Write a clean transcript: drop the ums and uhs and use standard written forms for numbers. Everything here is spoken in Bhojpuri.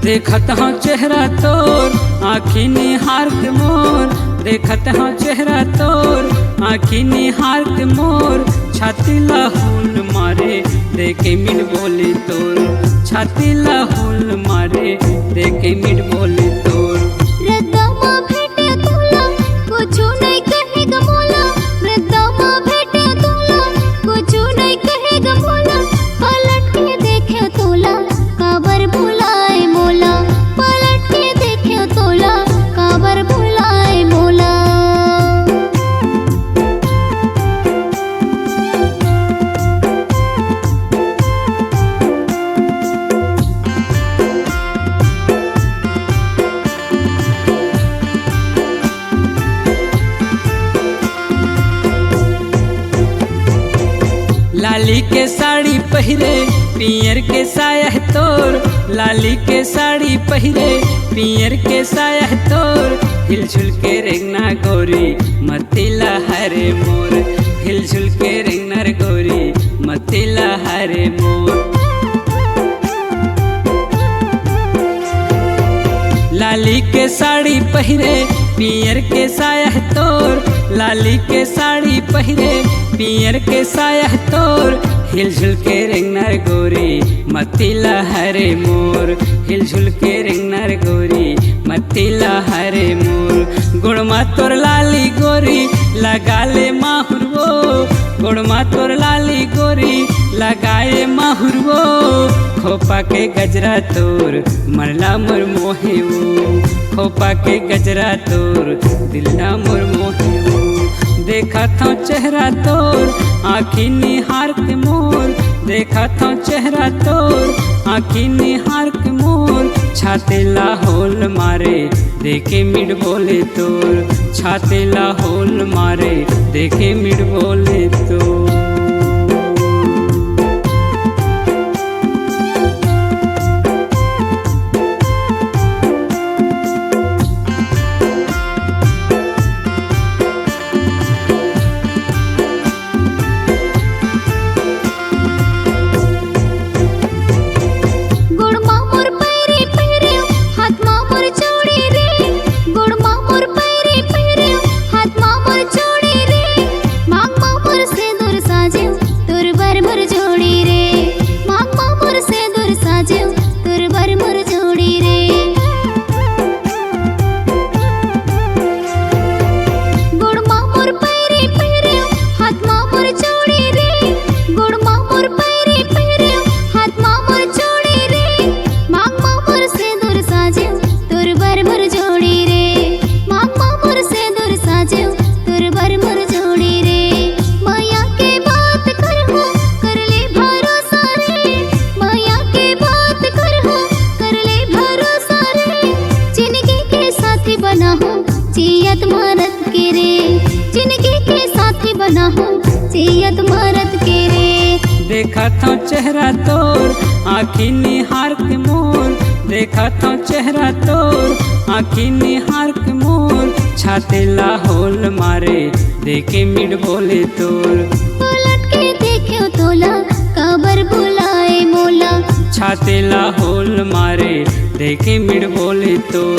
देखत हाँ चेहरा तोर आँखी निहार के मोर, देखत हाँ चेहरा तोर आँखी निहार के मोर। छाती ला हुल मारे देखे मिट बोली तोर, छाती ला हुल मारे देखे मिट बोली तोर। रद्दामा भेटे तोला कुछु नहीं कहेगा मोला, रद्दामा भेटे तोला कुछु नहीं कहेगा मोला। पलट के देखे तोला काबर भुलाए मोला, पलट के देखे तोला काबर भुलाए मोला। लाली के साड़ी पहिरे पियर के साया तोर, लाली के साड़ी पहिरे पियर के साया तोर। हिलझुल के रेंगना गोरी मतिला हरे मोर, हिलझुल के रेंगना गोरी मतिला हरे मोर। लाली के साड़ी पहिरे पियर के साया तोर, लाली के साड़ी पहिरे पियर के साया तोर। हिलझुल के रेंगनर गोरी मतिला हरे मोर, हिलझुल के रेंगनर गोरी मतिला हरे मोर। गुड़मा तोर लाली गोरी लगा ले माहुर वो, गुड़मा तोर लाली गोरी लगाए माहुर वो। खोपा के गजरा तोर मरला मोर मोहे वो, खोपा के गजरा तोर दिलना मोर मोहे वो। देखा था चेहरा तोर आँखी निहार के मोर, देखा था चेहरा तोर आँखी निहार के मोर। छाते ला होल मारे देखे मिट बोले तोर, छाते ला होल मारे देखे मिट बोले तोर। जियत मरद के रे, जिंदगी के साथी बना हूँ जियत मरद के रे। देखा था चेहरा तोर आँखी निहार के मोर, देखा था चेहरा तोर आँखी निहार के मोर। छाते ला होल मारे देखे मिट बोले तोर, पलट के देखे तोला काबर भुलाए मोला। छाते ला होल मारे देखे मिट बोले तोर।